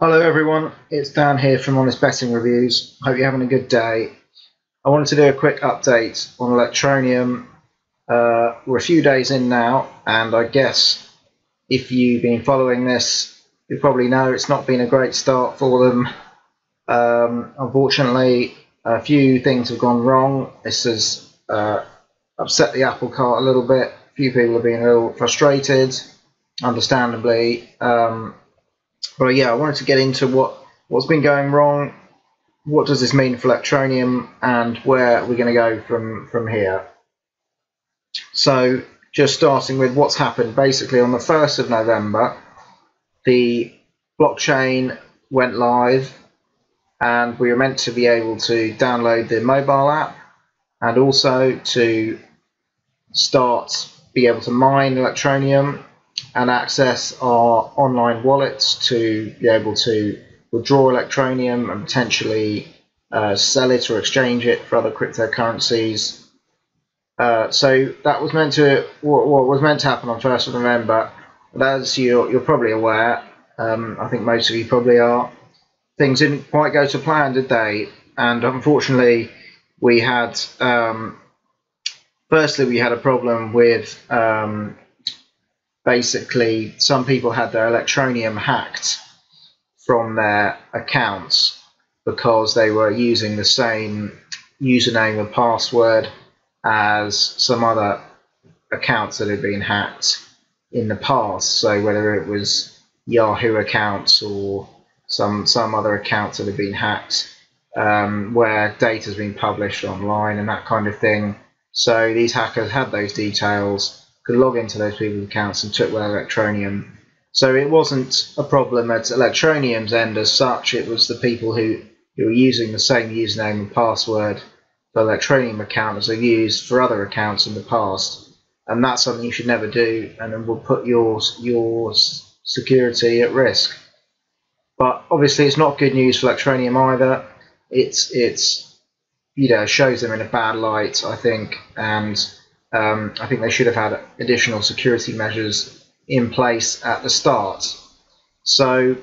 Hello everyone, it's Dan here from Honest Betting Reviews. Hope you're having a good day. I wanted to do a quick update on Electroneum. We're a few days in now, and I guess if you've been following this, you probably know it's not been a great start for them. Unfortunately, a few things have gone wrong. This has upset the apple cart a little bit. A few people have been a little frustrated, understandably. But yeah, I wanted to get into what's been going wrong, what does this mean for Electroneum, and where we're going to go from here. So just starting with what's happened, basically on the 1st of November, the blockchain went live, and we were meant to be able to download the mobile app and also to be able to mine Electroneum and access our online wallets to be able to withdraw Electroneum and potentially sell it or exchange it for other cryptocurrencies. So that was what was meant to happen on 1st of November. But as you're probably aware, I think most of you probably are, things didn't quite go to plan, did they? And unfortunately, we had firstly we had a problem with basically some people had their Electroneum hacked from their accounts because they were using the same username and password as some other accounts that had been hacked in the past. So whether it was Yahoo accounts or some other accounts that had been hacked, where data has been published online and that kind of thing. So these hackers had those details, could log into those people's accounts and took their Electroneum. So it wasn't a problem at Electroneum's end as such, it was the people who were using the same username and password for Electroneum account as they used for other accounts in the past. And that's something you should never do, and it will put your security at risk. But obviously it's not good news for Electroneum either. It's shows them in a bad light, I think, and I think they should have had additional security measures in place at the start. So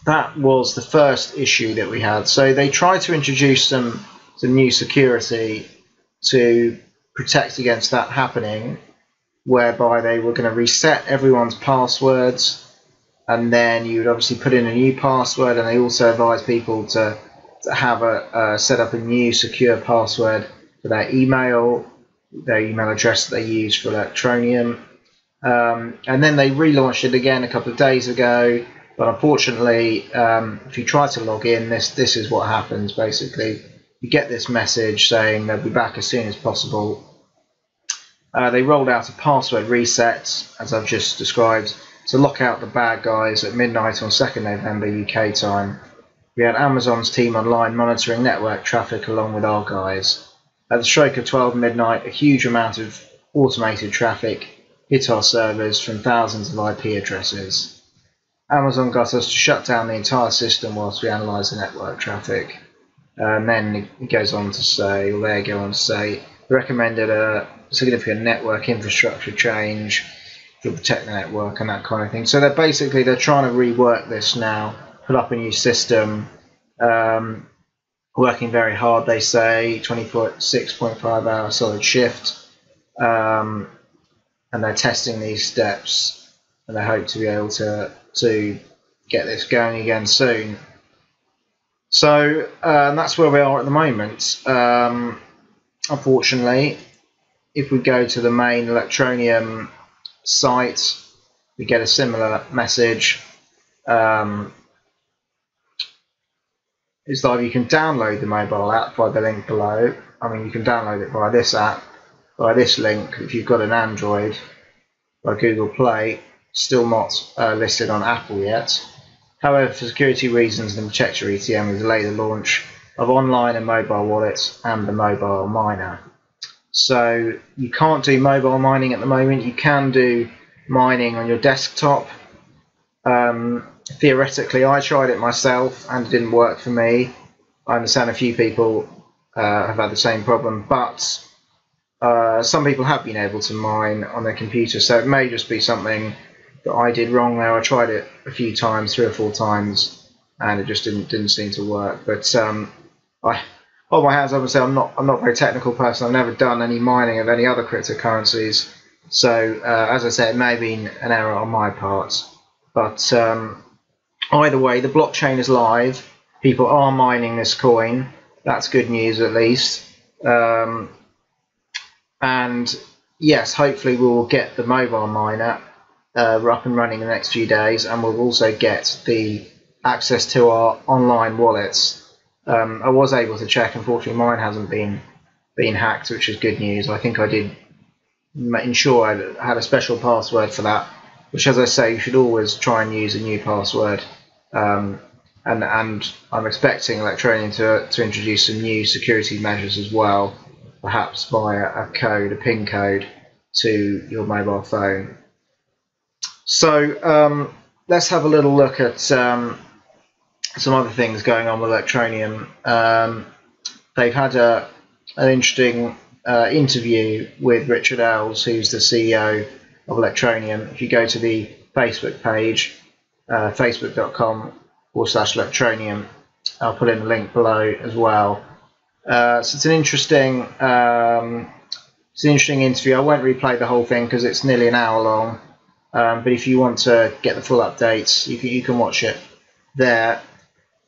that was the first issue that we had. So they tried to introduce some new security to protect against that happening, whereby they were going to reset everyone's passwords, and then you would obviously put in a new password, and they also advised people to have set up a new secure password for their email address that they use for Electroneum. And then they relaunched it again a couple of days ago, but unfortunately, if you try to log in, this is what happens. Basically, you get this message saying they'll be back as soon as possible. They rolled out a password reset, as I've just described, to lock out the bad guys at midnight on 2nd November UK time. We had Amazon's team online monitoring network traffic along with our guys. At the stroke of 12 midnight, a huge amount of automated traffic hit our servers from thousands of IP addresses. Amazon got us to shut down the entire system whilst we analysed the network traffic. And then it goes on to say, or they go on to say, they recommended a significant network infrastructure change to protect the network and that kind of thing. So they're trying to rework this now, put up a new system, working very hard, they say, 26.5-hour solid shift, and they're testing these steps, and they hope to be able to get this going again soon. So that's where we are at the moment. Unfortunately, if we go to the main Electroneum site, we get a similar message. It's like you can download the mobile app by the link below. I mean, you can download it via this app, by this link, if you've got an Android, by Google Play. Still not listed on Apple yet. However, for security reasons, the Protector ETM will delay the launch of online and mobile wallets and the mobile miner. So you can't do mobile mining at the moment. You can do mining on your desktop. Theoretically, I tried it myself and it didn't work for me. I understand a few people have had the same problem, but some people have been able to mine on their computer, so it may just be something that I did wrong there. I tried it a few times, 3 or 4 times, and it just didn't seem to work. But I, on my hands, obviously, I'm not a very technical person. I've never done any mining of any other cryptocurrencies, so as I said, it may have been an error on my part. But either way, the blockchain is live. People are mining this coin. That's good news, at least. And yes, hopefully we will get the mobile miner up and running in the next few days, and we'll also get the access to our online wallets. I was able to check. Unfortunately, mine hasn't been hacked, which is good news. I think I did ensure I had a special password for that, which, as I say, you should always try and use a new password. And I'm expecting Electroneum to introduce some new security measures as well, perhaps via a PIN code to your mobile phone. So let's have a little look at some other things going on with Electroneum. They've had an interesting interview with Richard Ells, who's the CEO of Electroneum. If you go to the Facebook page, facebook.com/Electroneum, I'll put in a link below as well. So it's an interesting interview. I won't replay the whole thing because it's nearly an hour long. But if you want to get the full updates, you can watch it there.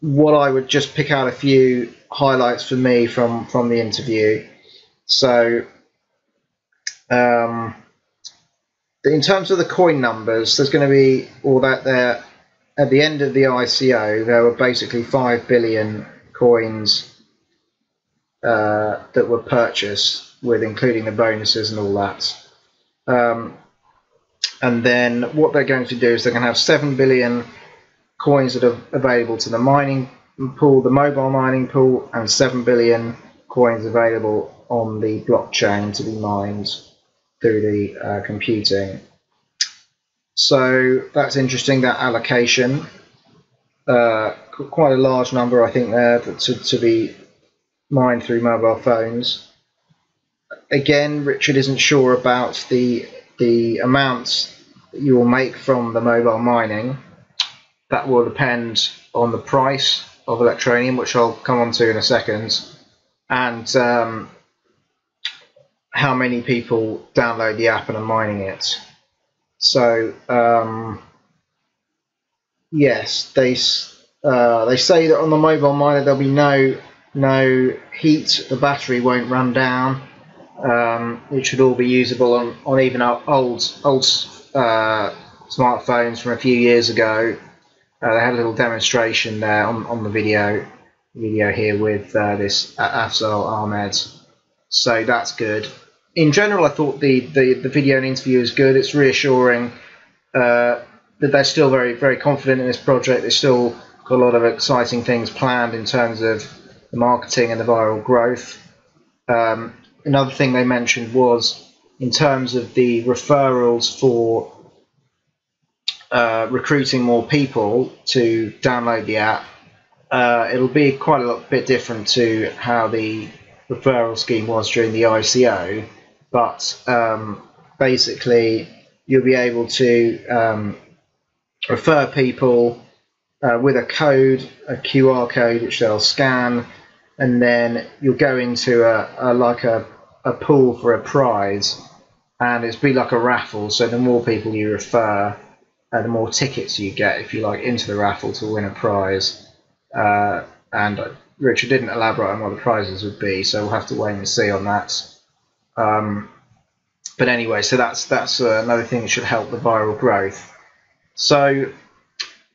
What I would just pick out a few highlights for me from the interview. So in terms of the coin numbers, there's going to be all that there. At the end of the ICO, there were basically 5 billion coins that were purchased, with including the bonuses and all that. And then what they're going to do is they're going to have 7 billion coins that are available to the mining pool, the mobile mining pool, and 7 billion coins available on the blockchain to be mined through the computing. So that's interesting, that allocation. Quite a large number, I think, there to be mined through mobile phones. Again, Richard isn't sure about the amounts that you will make from the mobile mining. That will depend on the price of Electroneum, which I'll come on to in a second, and how many people download the app and are mining it. So yes, they say that on the mobile miner there'll be no heat. The battery won't run down. It should all be usable on even our old smartphones from a few years ago. They had a little demonstration there on the video here with this Afzal Ahmed. So that's good. In general, I thought the video and interview is good. It's reassuring that they're still very, very confident in this project. They've still got a lot of exciting things planned in terms of the marketing and the viral growth. Another thing they mentioned was in terms of the referrals for recruiting more people to download the app. It'll be quite a bit different to how the referral scheme was during the ICO, but basically you'll be able to refer people with a code, a QR code, which they'll scan, and then you'll go into a pool for a prize, and it's be like a raffle. So the more people you refer, the more tickets you get, if you like, into the raffle to win a prize. And Richard didn't elaborate on what the prizes would be, so we'll have to wait and see on that. But anyway, so that's another thing that should help the viral growth. So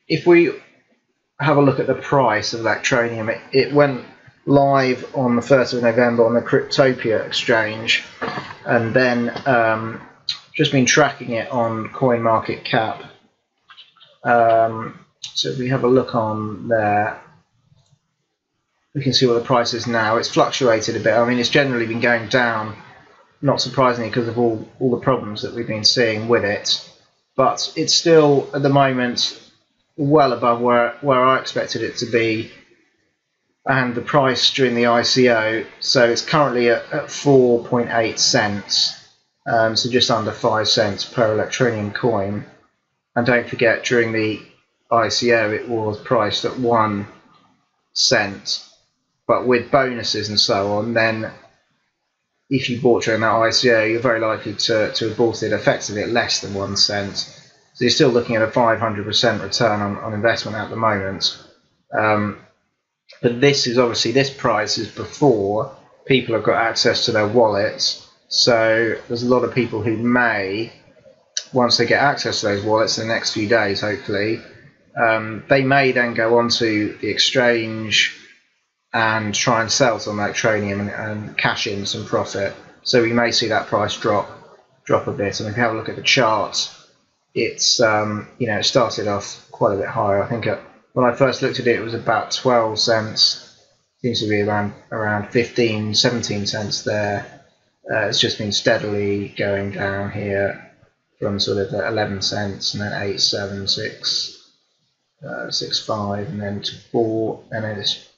if we have a look at the price of Electroneum, it went live on the 1st of November on the Cryptopia exchange, and then just been tracking it on CoinMarketCap. So if we have a look on there, we can see what the price is now. It's fluctuated a bit. I mean, it's generally been going down, not surprisingly, because of all the problems that we've been seeing with it. But it's still, at the moment, well above where I expected it to be, and the price during the ICO. So it's currently at 4.8 cents, so just under 5 cents per Electroneum coin. And don't forget, during the ICO, it was priced at 1 cent. But with bonuses and so on, then if you bought during that ICO, you're very likely to have bought it effectively at less than 1 cent. So you're still looking at a 500% return on investment at the moment. But this is obviously, this price is before people have got access to their wallets. So there's a lot of people who may, once they get access to those wallets in the next few days, hopefully, they may then go onto the exchange and try and sell some Electroneum and cash in some profit. So we may see that price drop a bit. And if you have a look at the chart, it's it started off quite a bit higher. I think when I first looked at it, it was about 12 cents. Seems to be around 15, 17 cents there. It's just been steadily going down here from sort of 11 cents, and then 8, 7, 6, 6, 5, and then to 4, and then it's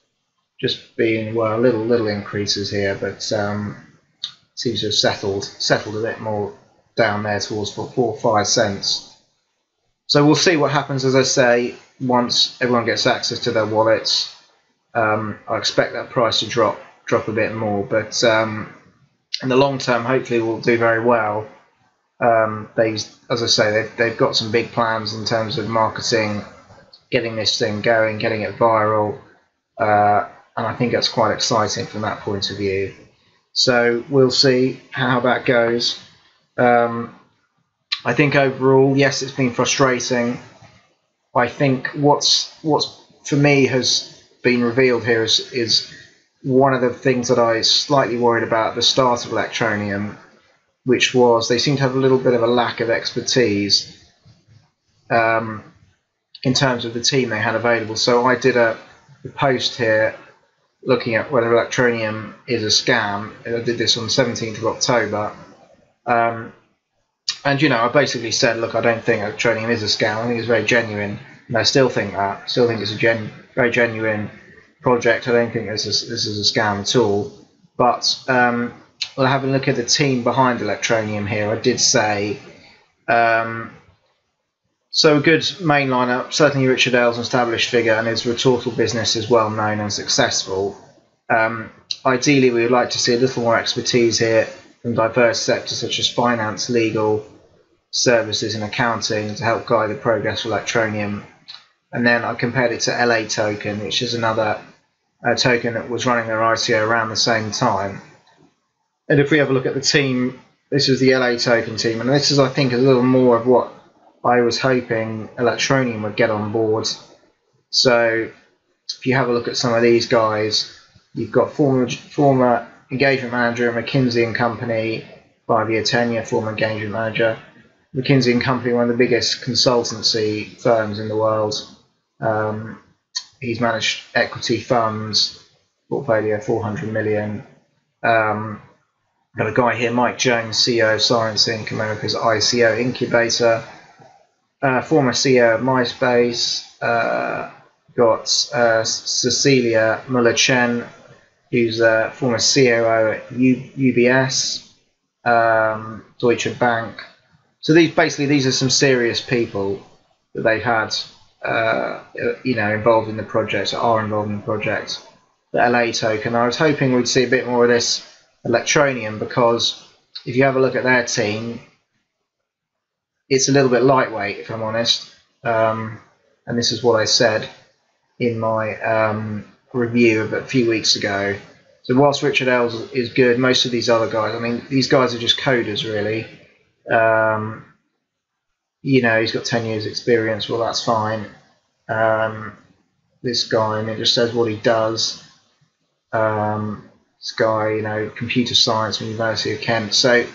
just been, well, little increases here, but seems to have settled a bit more down there towards 4 or 5 cents. So we'll see what happens, as I say, once everyone gets access to their wallets. I expect that price to drop a bit more, but in the long term, hopefully, we'll do very well. As I say, they've got some big plans in terms of marketing, getting this thing going, getting it viral, and I think that's quite exciting from that point of view. So we'll see how that goes. I think overall, yes, it's been frustrating. I think what's for me has been revealed here is one of the things that I was slightly worried about at the start of Electroneum, which was they seem to have a little bit of a lack of expertise in terms of the team they had available. So I did a post here looking at whether Electroneum is a scam. I did this on the 17th of October. And, I basically said, look, I don't think Electroneum is a scam. I think it's very genuine. And I still think that. I still think it's a very genuine project. I don't think this is a scam at all. But well, having a look at the team behind Electroneum here, I did say, so a good main lineup. Certainly Richard Ailes, an established figure, and his retortal business is well known and successful. Ideally, we would like to see a little more expertise here from diverse sectors such as finance, legal, services and accounting to help guide the progress of Electroneum. And then I compared it to LA Token, which is another token that was running their ICO around the same time. And if we have a look at the team, this is the LA Token team, and this is, I think, a little more of what I was hoping Electroneum would get on board. So if you have a look at some of these guys, you've got former engagement manager at McKinsey & Company, 5-year tenure, former engagement manager. McKinsey & Company, one of the biggest consultancy firms in the world. He's managed equity funds, portfolio 400 million. Got a guy here, Mike Jones, CEO of Science Inc., America's ICO incubator. Former CEO of MySpace. Got Cecilia Muller-Chen, who's a former COO at UBS, Deutsche Bank. So these are some serious people that they've had, involved in the project, or are involved in the project. The LA Token. I was hoping we'd see a bit more of this Electroneum, because if you have a look at their team, it's a little bit lightweight, if I'm honest. And this is what I said in my review of a few weeks ago. So whilst Richard Ailes is good, most of these other guys, I mean, these guys are just coders, really. He's got 10 years experience. Well, that's fine. This guy, and it just says what he does. This guy, computer science from University of Kent. So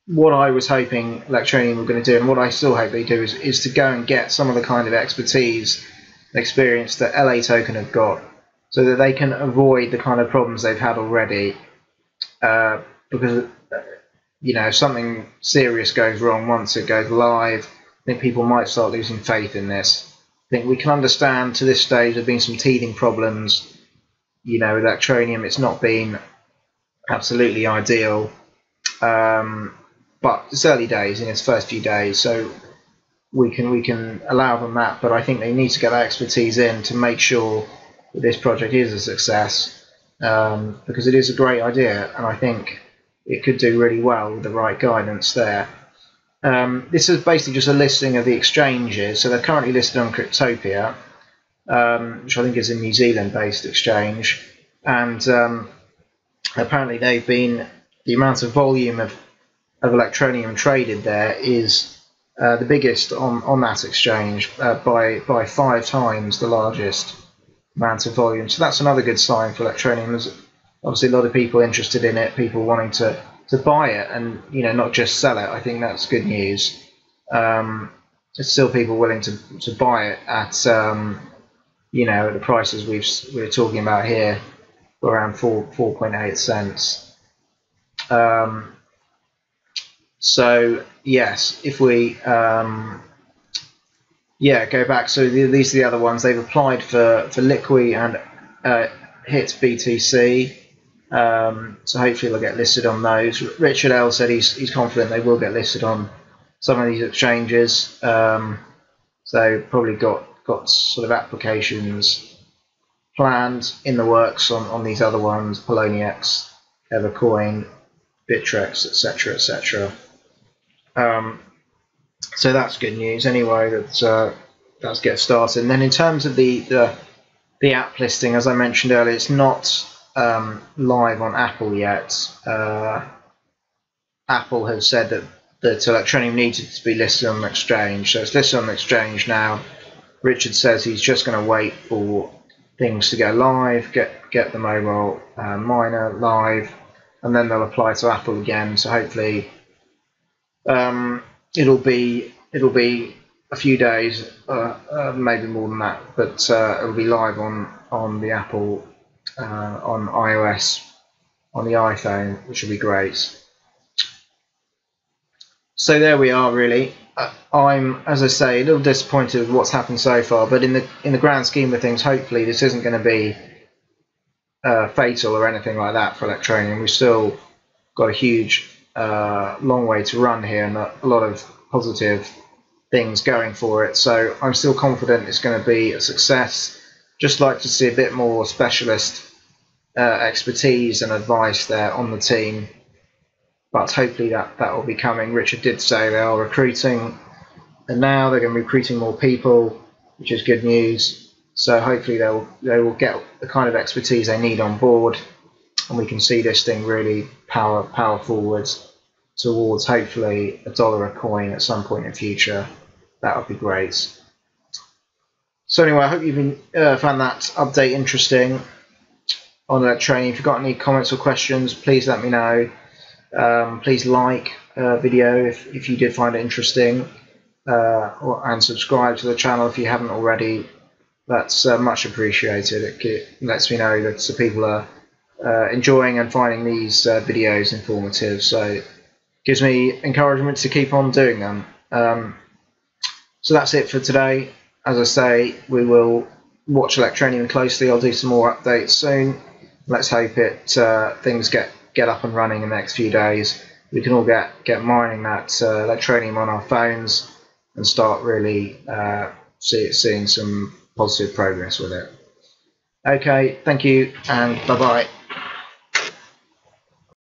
what I was hoping Electroneum were going to do, and what I still hope they do, is to go and get some of the kind of expertise and experience that LA Token have got, so that they can avoid the kind of problems they've had already. Because if something serious goes wrong once it goes live, I think people might start losing faith in this. I think we can understand to this stage there have been some teething problems. With Electroneum, it's not been absolutely ideal. But it's early days, in its first few days. So we can allow them that, but I think they need to get that expertise in to make sure that this project is a success, because it is a great idea, and I think it could do really well with the right guidance there. This is basically just a listing of the exchanges. So they're currently listed on Cryptopia, which I think is a New Zealand-based exchange, and apparently the amount of volume of Electroneum traded there is the biggest on that exchange, by 5 times the largest amount of volume. So that's another good sign for Electroneum. There's obviously a lot of people interested in it, people wanting to buy it and not just sell it. I think that's good news. There's still people willing to buy it at at the prices we're talking about here, around 4.8 cents. So yes, if we go back, so these are the other ones. They've applied for Liqui and HIT BTC, so hopefully they'll get listed on those. Richard L said he's confident they will get listed on some of these exchanges, so probably got sort of applications planned in the works on these other ones: Poloniex, Evercoin, Bittrex, etc., etc. So that's good news. Anyway, let's get started. And then in terms of the app listing, as I mentioned earlier, it's not live on Apple yet. Apple has said that Electroneum needed to be listed on an exchange, so it's listed on the exchange now. Richard says he's just going to wait for things to go live, get the mobile miner live, and then they'll apply to Apple again. So hopefully it'll be a few days, maybe more than that, but it'll be live on the Apple, on iOS, on the iPhone, which will be great. So there we are, really. I'm, as I say, a little disappointed with what's happened so far, but in the grand scheme of things, hopefully this isn't going to be fatal or anything like that for Electroneum. We've still got a huge, long way to run here, and a lot of positive things going for it. So I'm still confident it's going to be a success. Just like to see a bit more specialist expertise and advice there on the team, but hopefully that will be coming. Richard did say they are recruiting, and now they're going to be recruiting more people, which is good news. So hopefully they will get the kind of expertise they need on board, and we can see this thing really power forwards towards hopefully $1 a coin at some point in the future. That would be great. So anyway, I hope you've found that update interesting on Electroneum. If you've got any comments or questions, please let me know. Please like video if you did find it interesting, and subscribe to the channel if you haven't already. That's much appreciated. It lets me know that people are enjoying and finding these videos informative, so it gives me encouragement to keep on doing them. So that's it for today. As I say, we will watch Electroneum closely. I'll do some more updates soon. Let's hope things get up and running in the next few days. We can all get mining that Electroneum on our phones and start really seeing some positive progress with it. Okay, thank you, and bye-bye.